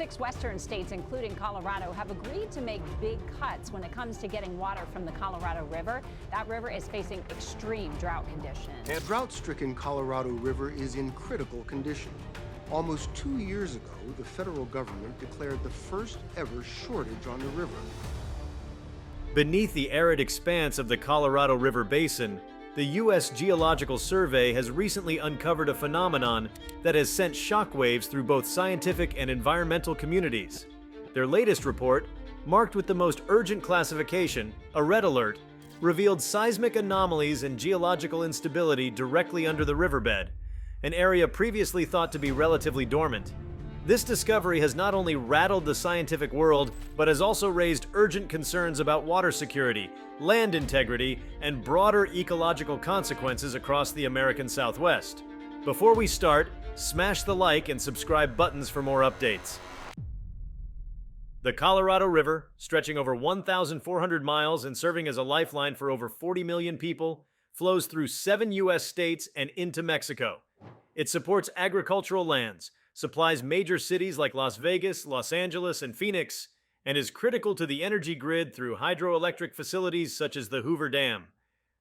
6 western states, including Colorado, have agreed to make big cuts when it comes to getting water from the Colorado River. That river is facing extreme drought conditions. The drought-stricken Colorado River is in critical condition. Almost 2 years ago, the federal government declared the first ever shortage on the river. Beneath the arid expanse of the Colorado River Basin, the U.S. Geological Survey has recently uncovered a phenomenon that has sent shockwaves through both scientific and environmental communities. Their latest report, marked with the most urgent classification, a red alert, revealed seismic anomalies and geological instability directly under the riverbed, an area previously thought to be relatively dormant. This discovery has not only rattled the scientific world, but has also raised urgent concerns about water security, land integrity, and broader ecological consequences across the American Southwest. Before we start, smash the like and subscribe buttons for more updates. The Colorado River, stretching over 1,400 miles and serving as a lifeline for over 40 million people, flows through 7 U.S. states and into Mexico. It supports agricultural lands, supplies major cities like Las Vegas, Los Angeles, and Phoenix, and is critical to the energy grid through hydroelectric facilities such as the Hoover Dam.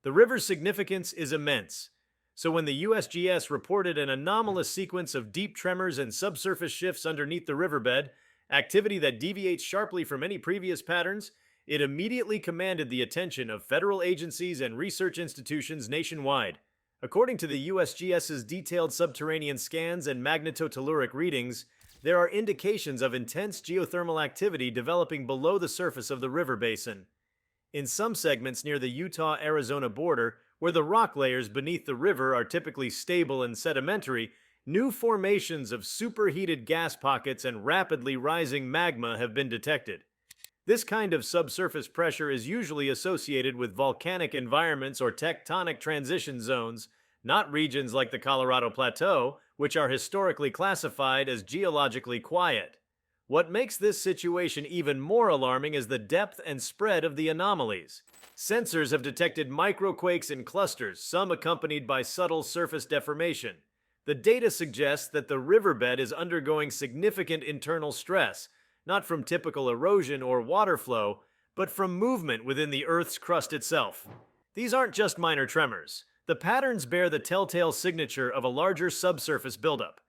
The river's significance is immense, so when the USGS reported an anomalous sequence of deep tremors and subsurface shifts underneath the riverbed, activity that deviates sharply from any previous patterns, it immediately commanded the attention of federal agencies and research institutions nationwide. According to the USGS's detailed subterranean scans and magnetotelluric readings, there are indications of intense geothermal activity developing below the surface of the river basin. In some segments near the Utah-Arizona border, where the rock layers beneath the river are typically stable and sedimentary, new formations of superheated gas pockets and rapidly rising magma have been detected. This kind of subsurface pressure is usually associated with volcanic environments or tectonic transition zones, not regions like the Colorado Plateau, which are historically classified as geologically quiet. What makes this situation even more alarming is the depth and spread of the anomalies. Sensors have detected microquakes in clusters, some accompanied by subtle surface deformation. The data suggests that the riverbed is undergoing significant internal stress, not from typical erosion or water flow, but from movement within the Earth's crust itself. These aren't just minor tremors. The patterns bear the telltale signature of a larger subsurface buildup,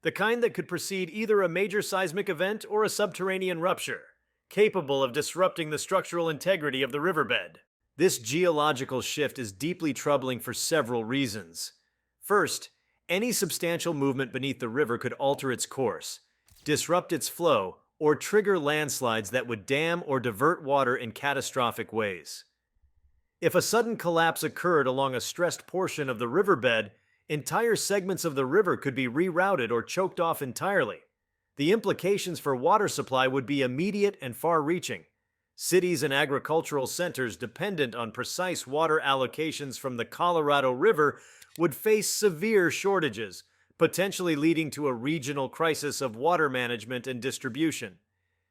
the kind that could precede either a major seismic event or a subterranean rupture, capable of disrupting the structural integrity of the riverbed. This geological shift is deeply troubling for several reasons. First, any substantial movement beneath the river could alter its course, disrupt its flow, or trigger landslides that would dam or divert water in catastrophic ways. If a sudden collapse occurred along a stressed portion of the riverbed, entire segments of the river could be rerouted or choked off entirely. The implications for water supply would be immediate and far-reaching. Cities and agricultural centers dependent on precise water allocations from the Colorado River would face severe shortages, potentially leading to a regional crisis of water management and distribution.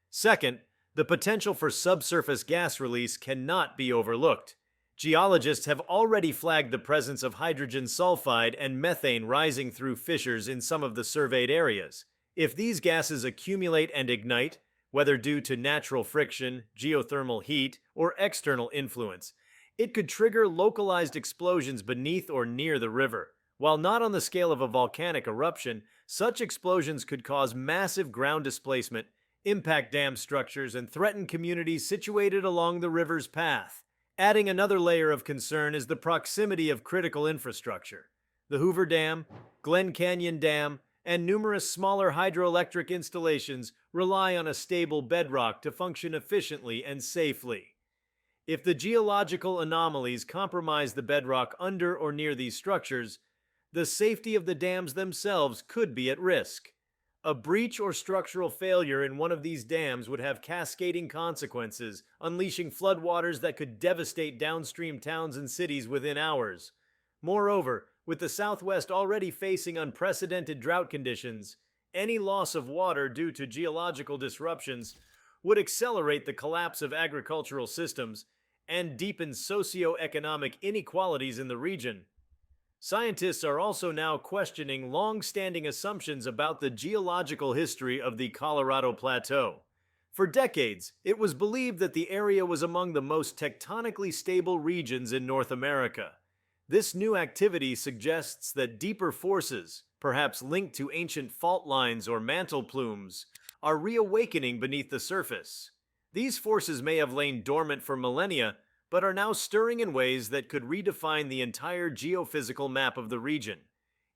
Second, the potential for subsurface gas release cannot be overlooked. Geologists have already flagged the presence of hydrogen sulfide and methane rising through fissures in some of the surveyed areas. If these gases accumulate and ignite, whether due to natural friction, geothermal heat, or external influence, it could trigger localized explosions beneath or near the river. While not on the scale of a volcanic eruption, such explosions could cause massive ground displacement, impact dam structures, and threaten communities situated along the river's path. Adding another layer of concern is the proximity of critical infrastructure. The Hoover Dam, Glen Canyon Dam, and numerous smaller hydroelectric installations rely on a stable bedrock to function efficiently and safely. If the geological anomalies compromise the bedrock under or near these structures, the safety of the dams themselves could be at risk. A breach or structural failure in one of these dams would have cascading consequences, unleashing floodwaters that could devastate downstream towns and cities within hours. Moreover, with the Southwest already facing unprecedented drought conditions, any loss of water due to geological disruptions would accelerate the collapse of agricultural systems and deepen socioeconomic inequalities in the region. Scientists are also now questioning long-standing assumptions about the geological history of the Colorado Plateau. For decades, it was believed that the area was among the most tectonically stable regions in North America. This new activity suggests that deeper forces, perhaps linked to ancient fault lines or mantle plumes, are reawakening beneath the surface. These forces may have lain dormant for millennia, but are now stirring in ways that could redefine the entire geophysical map of the region.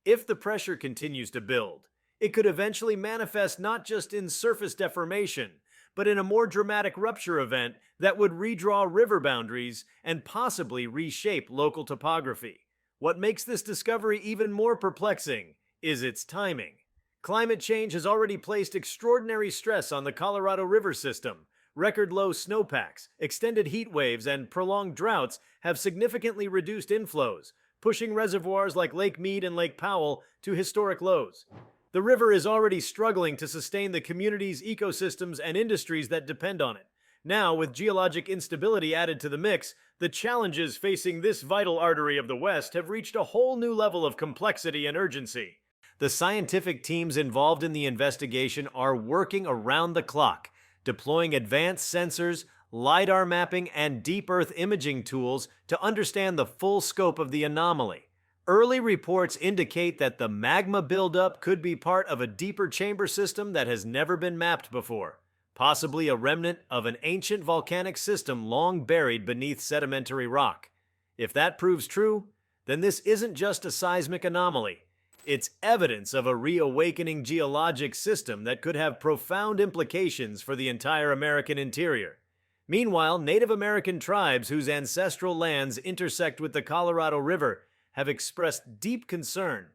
If the pressure continues to build, it could eventually manifest not just in surface deformation, but in a more dramatic rupture event that would redraw river boundaries and possibly reshape local topography. What makes this discovery even more perplexing is its timing. Climate change has already placed extraordinary stress on the Colorado River system. Record low snowpacks, extended heat waves, and prolonged droughts have significantly reduced inflows, pushing reservoirs like Lake Mead and Lake Powell to historic lows. The river is already struggling to sustain the communities, ecosystems, and industries that depend on it. Now, with geologic instability added to the mix, the challenges facing this vital artery of the West have reached a whole new level of complexity and urgency. The scientific teams involved in the investigation are working around the clock, deploying advanced sensors, LiDAR mapping, and deep earth imaging tools to understand the full scope of the anomaly. Early reports indicate that the magma buildup could be part of a deeper chamber system that has never been mapped before, possibly a remnant of an ancient volcanic system long buried beneath sedimentary rock. If that proves true, then this isn't just a seismic anomaly. It's evidence of a reawakening geologic system that could have profound implications for the entire American interior. Meanwhile, Native American tribes whose ancestral lands intersect with the Colorado River have expressed deep concern,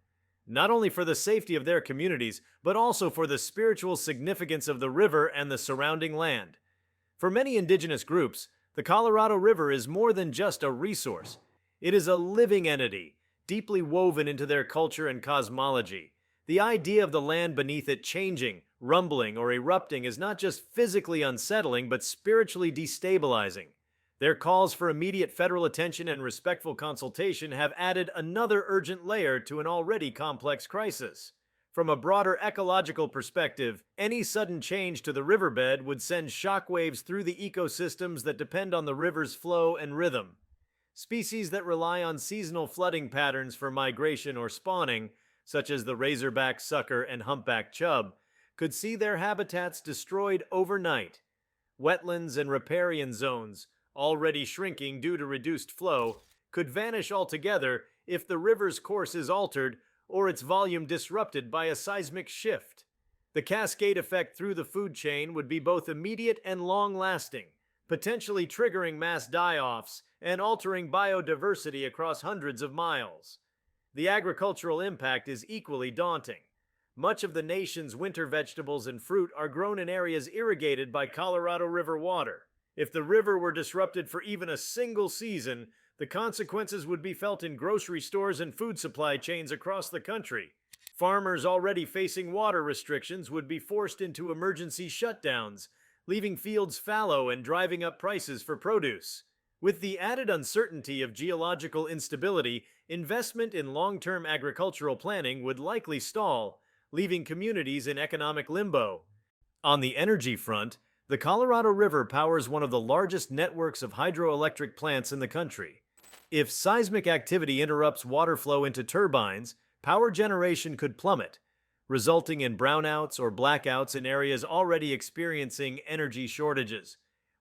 not only for the safety of their communities, but also for the spiritual significance of the river and the surrounding land. For many indigenous groups, the Colorado River is more than just a resource. It is a living entity, deeply woven into their culture and cosmology. The idea of the land beneath it changing, rumbling, or erupting is not just physically unsettling, but spiritually destabilizing. Their calls for immediate federal attention and respectful consultation have added another urgent layer to an already complex crisis. From a broader ecological perspective, any sudden change to the riverbed would send shockwaves through the ecosystems that depend on the river's flow and rhythm. Species that rely on seasonal flooding patterns for migration or spawning, such as the razorback sucker and humpback chub, could see their habitats destroyed overnight. Wetlands and riparian zones, already shrinking due to reduced flow, could vanish altogether if the river's course is altered or its volume disrupted by a seismic shift. The cascade effect through the food chain would be both immediate and long-lasting, potentially triggering mass die-offs and altering biodiversity across hundreds of miles. The agricultural impact is equally daunting. Much of the nation's winter vegetables and fruit are grown in areas irrigated by Colorado River water. If the river were disrupted for even a single season, the consequences would be felt in grocery stores and food supply chains across the country. Farmers already facing water restrictions would be forced into emergency shutdowns, leaving fields fallow and driving up prices for produce. With the added uncertainty of geological instability, investment in long-term agricultural planning would likely stall, leaving communities in economic limbo. On the energy front, the Colorado River powers one of the largest networks of hydroelectric plants in the country. If seismic activity interrupts water flow into turbines, power generation could plummet, resulting in brownouts or blackouts in areas already experiencing energy shortages.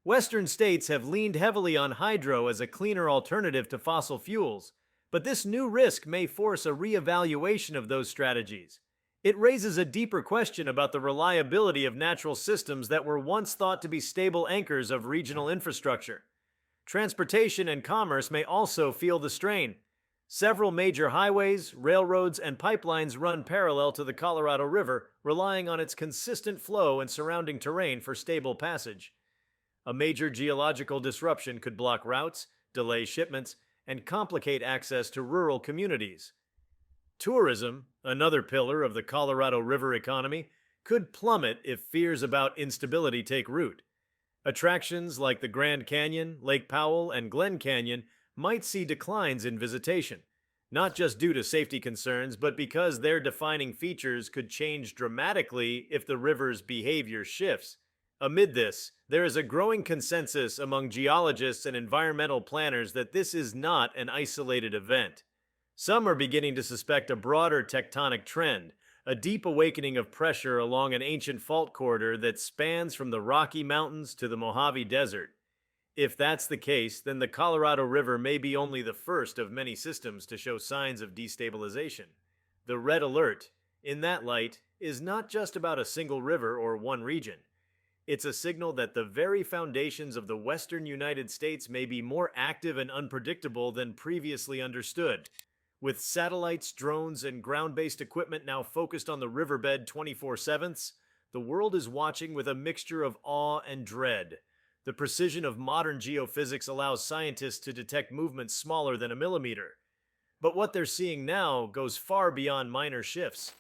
Western states have leaned heavily on hydro as a cleaner alternative to fossil fuels, but this new risk may force a reevaluation of those strategies. It raises a deeper question about the reliability of natural systems that were once thought to be stable anchors of regional infrastructure. Transportation and commerce may also feel the strain. Several major highways, railroads, and pipelines run parallel to the Colorado River, relying on its consistent flow and surrounding terrain for stable passage. A major geological disruption could block routes, delay shipments, and complicate access to rural communities. Tourism, another pillar of the Colorado River economy, could plummet if fears about instability take root. Attractions like the Grand Canyon, Lake Powell, and Glen Canyon might see declines in visitation. not just due to safety concerns, but because their defining features could change dramatically if the river's behavior shifts. Amid this, there is a growing consensus among geologists and environmental planners that this is not an isolated event. Some are beginning to suspect a broader tectonic trend, a deep awakening of pressure along an ancient fault corridor that spans from the Rocky Mountains to the Mojave Desert. If that's the case, then the Colorado River may be only the first of many systems to show signs of destabilization. The red alert, in that light, is not just about a single river or one region. It's a signal that the very foundations of the western United States may be more active and unpredictable than previously understood. With satellites, drones, and ground-based equipment now focused on the riverbed 24/7, the world is watching with a mixture of awe and dread. The precision of modern geophysics allows scientists to detect movements smaller than a millimeter. But what they're seeing now goes far beyond minor shifts.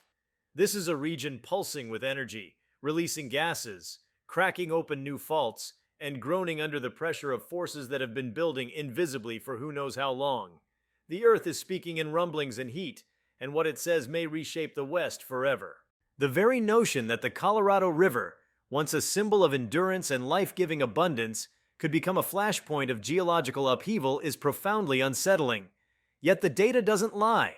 This is a region pulsing with energy, releasing gases, cracking open new faults, and groaning under the pressure of forces that have been building invisibly for who knows how long. The Earth is speaking in rumblings and heat, and what it says may reshape the West forever. The very notion that the Colorado River, once a symbol of endurance and life-giving abundance, could become a flashpoint of geological upheaval is profoundly unsettling. Yet the data doesn't lie.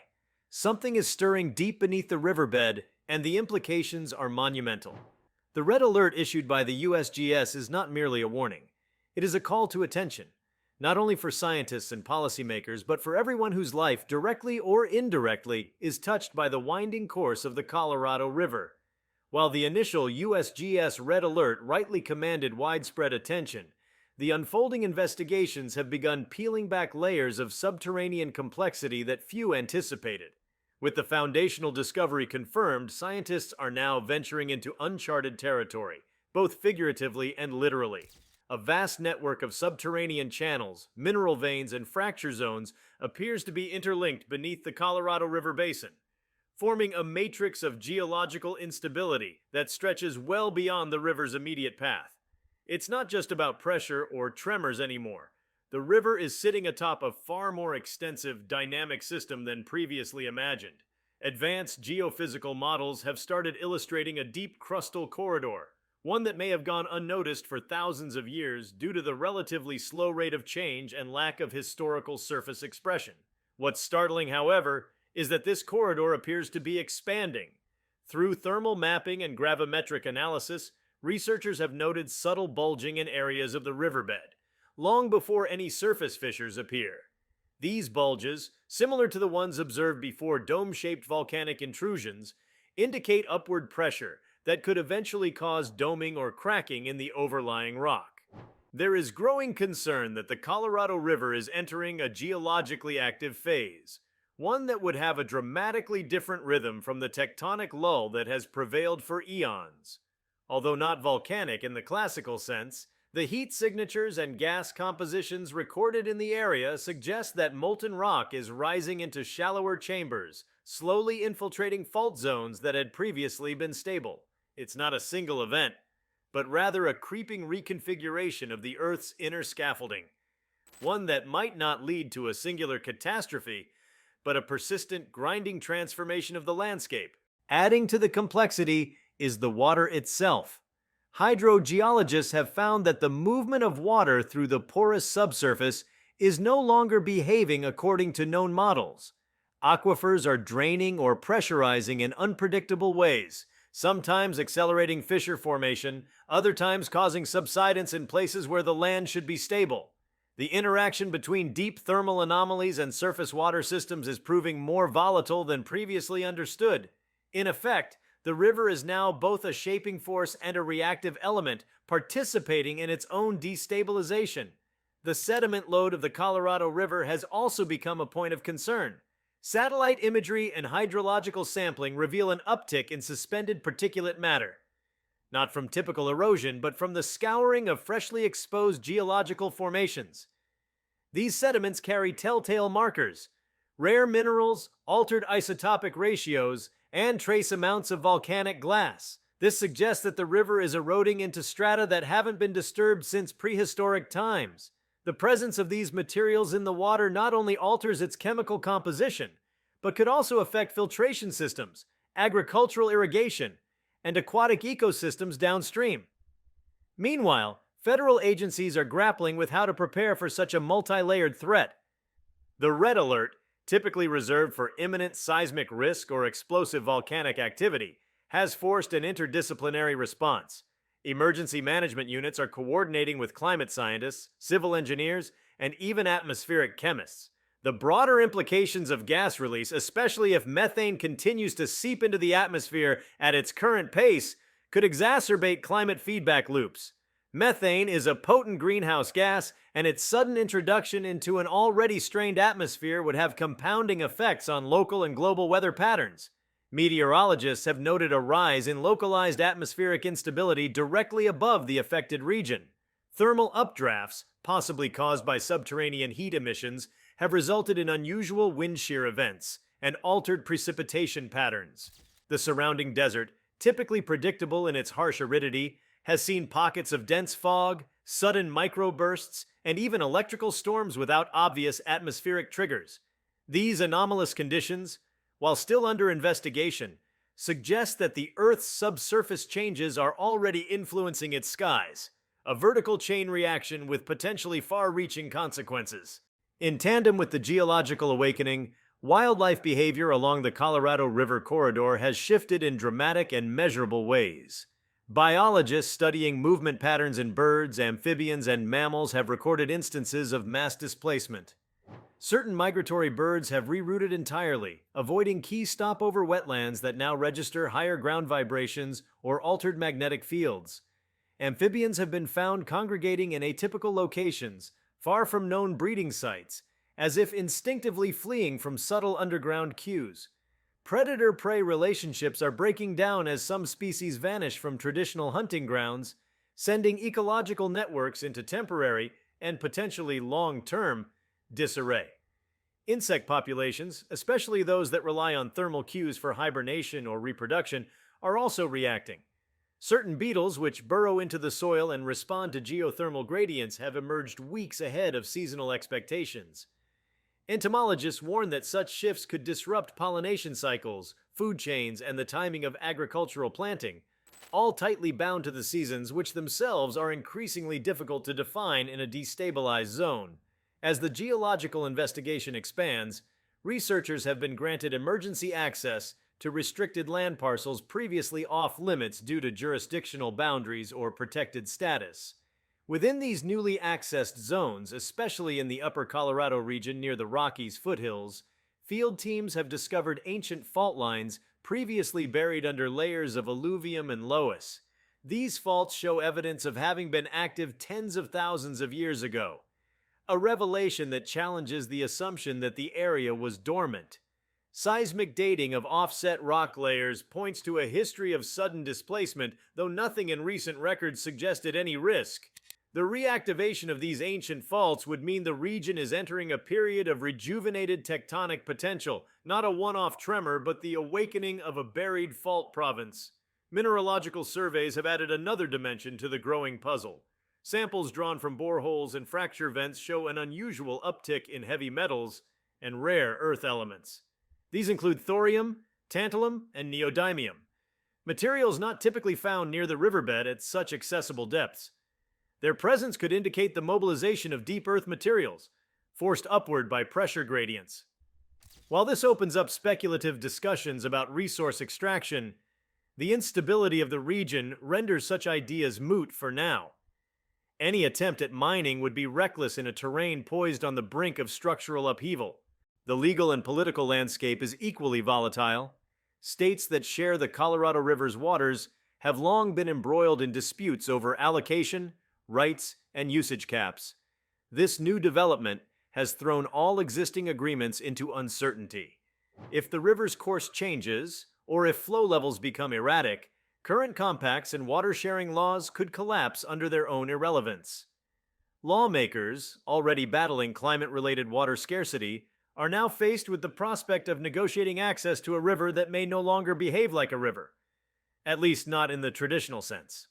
Something is stirring deep beneath the riverbed, and the implications are monumental. The red alert issued by the USGS is not merely a warning. It is a call to attention, not only for scientists and policymakers, but for everyone whose life, directly or indirectly, is touched by the winding course of the Colorado River. While the initial USGS red alert rightly commanded widespread attention, the unfolding investigations have begun peeling back layers of subterranean complexity that few anticipated. With the foundational discovery confirmed, scientists are now venturing into uncharted territory, both figuratively and literally. A vast network of subterranean channels, mineral veins, and fracture zones appears to be interlinked beneath the Colorado River Basin, forming a matrix of geological instability that stretches well beyond the river's immediate path. It's not just about pressure or tremors anymore. The river is sitting atop a far more extensive, dynamic system than previously imagined. Advanced geophysical models have started illustrating a deep crustal corridor, one that may have gone unnoticed for thousands of years due to the relatively slow rate of change and lack of historical surface expression. What's startling, however, is that this corridor appears to be expanding. Through thermal mapping and gravimetric analysis, researchers have noted subtle bulging in areas of the riverbed, long before any surface fissures appear. These bulges, similar to the ones observed before dome-shaped volcanic intrusions, indicate upward pressure that could eventually cause doming or cracking in the overlying rock. There is growing concern that the Colorado River is entering a geologically active phase, one that would have a dramatically different rhythm from the tectonic lull that has prevailed for eons. Although not volcanic in the classical sense, the heat signatures and gas compositions recorded in the area suggest that molten rock is rising into shallower chambers, slowly infiltrating fault zones that had previously been stable. It's not a single event, but rather a creeping reconfiguration of the Earth's inner scaffolding, one that might not lead to a singular catastrophe, but a persistent, grinding transformation of the landscape. Adding to the complexity is the water itself. Hydrogeologists have found that the movement of water through the porous subsurface is no longer behaving according to known models. Aquifers are draining or pressurizing in unpredictable ways, sometimes accelerating fissure formation, other times causing subsidence in places where the land should be stable. The interaction between deep thermal anomalies and surface water systems is proving more volatile than previously understood. In effect, the river is now both a shaping force and a reactive element, participating in its own destabilization. The sediment load of the Colorado River has also become a point of concern. Satellite imagery and hydrological sampling reveal an uptick in suspended particulate matter. Not from typical erosion, but from the scouring of freshly exposed geological formations. These sediments carry telltale markers, rare minerals, altered isotopic ratios, and trace amounts of volcanic glass. This suggests that the river is eroding into strata that haven't been disturbed since prehistoric times. The presence of these materials in the water not only alters its chemical composition, but could also affect filtration systems, agricultural irrigation, and aquatic ecosystems downstream. Meanwhile, federal agencies are grappling with how to prepare for such a multi-layered threat. The red alert, typically reserved for imminent seismic risk or explosive volcanic activity, has forced an interdisciplinary response. Emergency management units are coordinating with climate scientists, civil engineers, and even atmospheric chemists. The broader implications of gas release, especially if methane continues to seep into the atmosphere at its current pace, could exacerbate climate feedback loops. Methane is a potent greenhouse gas, and its sudden introduction into an already strained atmosphere would have compounding effects on local and global weather patterns. Meteorologists have noted a rise in localized atmospheric instability directly above the affected region. Thermal updrafts, possibly caused by subterranean heat emissions, have resulted in unusual wind shear events and altered precipitation patterns. The surrounding desert, typically predictable in its harsh aridity, has seen pockets of dense fog, sudden microbursts, and even electrical storms without obvious atmospheric triggers. These anomalous conditions, while still under investigation, suggest that the Earth's subsurface changes are already influencing its skies, a vertical chain reaction with potentially far-reaching consequences. In tandem with the geological awakening, wildlife behavior along the Colorado River corridor has shifted in dramatic and measurable ways. Biologists studying movement patterns in birds, amphibians, and mammals have recorded instances of mass displacement. Certain migratory birds have rerouted entirely, avoiding key stopover wetlands that now register higher ground vibrations or altered magnetic fields. Amphibians have been found congregating in atypical locations, far from known breeding sites, as if instinctively fleeing from subtle underground cues. Predator-prey relationships are breaking down as some species vanish from traditional hunting grounds, sending ecological networks into temporary and potentially long-term disarray. Insect populations, especially those that rely on thermal cues for hibernation or reproduction, are also reacting. Certain beetles, which burrow into the soil and respond to geothermal gradients, have emerged weeks ahead of seasonal expectations. Entomologists warn that such shifts could disrupt pollination cycles, food chains, and the timing of agricultural planting, all tightly bound to the seasons, which themselves are increasingly difficult to define in a destabilized zone. As the geological investigation expands, researchers have been granted emergency access to restricted land parcels previously off-limits due to jurisdictional boundaries or protected status. Within these newly accessed zones, especially in the upper Colorado region near the Rockies foothills, field teams have discovered ancient fault lines previously buried under layers of alluvium and loess. These faults show evidence of having been active tens of thousands of years ago, a revelation that challenges the assumption that the area was dormant. Seismic dating of offset rock layers points to a history of sudden displacement, though nothing in recent records suggested any risk. The reactivation of these ancient faults would mean the region is entering a period of rejuvenated tectonic potential, not a one-off tremor, but the awakening of a buried fault province. Mineralogical surveys have added another dimension to the growing puzzle. Samples drawn from boreholes and fracture vents show an unusual uptick in heavy metals and rare earth elements. These include thorium, tantalum, and neodymium, materials not typically found near the riverbed at such accessible depths. Their presence could indicate the mobilization of deep earth materials, forced upward by pressure gradients. While this opens up speculative discussions about resource extraction, the instability of the region renders such ideas moot for now. Any attempt at mining would be reckless in a terrain poised on the brink of structural upheaval. The legal and political landscape is equally volatile. States that share the Colorado River's waters have long been embroiled in disputes over allocation, rights, and usage caps. This new development has thrown all existing agreements into uncertainty. If the river's course changes, or if flow levels become erratic, current compacts and water-sharing laws could collapse under their own irrelevance. Lawmakers, already battling climate-related water scarcity, are now faced with the prospect of negotiating access to a river that may no longer behave like a river, at least not in the traditional sense.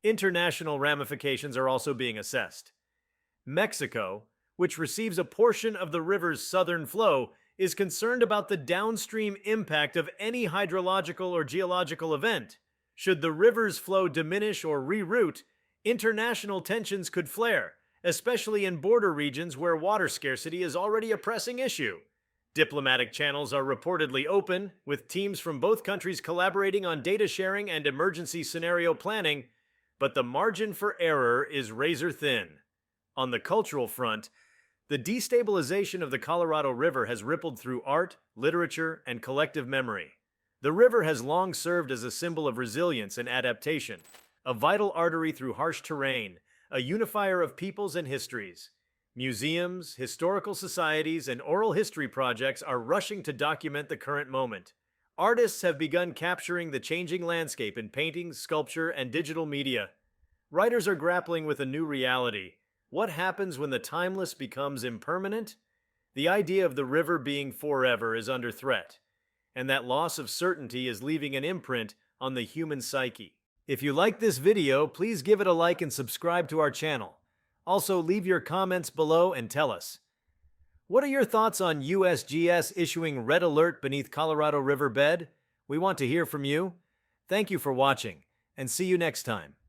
International ramifications are also being assessed. Mexico, which receives a portion of the river's southern flow, is concerned about the downstream impact of any hydrological or geological event. Should the river's flow diminish or reroute, international tensions could flare, especially in border regions where water scarcity is already a pressing issue. Diplomatic channels are reportedly open, with teams from both countries collaborating on data sharing and emergency scenario planning, but the margin for error is razor thin. On the cultural front, the destabilization of the Colorado River has rippled through art, literature, and collective memory. The river has long served as a symbol of resilience and adaptation, a vital artery through harsh terrain, a unifier of peoples and histories. Museums, historical societies, and oral history projects are rushing to document the current moment. Artists have begun capturing the changing landscape in paintings, sculpture, and digital media. Writers are grappling with a new reality. What happens when the timeless becomes impermanent? The idea of the river being forever is under threat, and that loss of certainty is leaving an imprint on the human psyche. If you like this video, please give it a like and subscribe to our channel. Also, leave your comments below and tell us. What are your thoughts on USGS issuing red alert beneath Colorado River bed? We want to hear from you. Thank you for watching, and see you next time.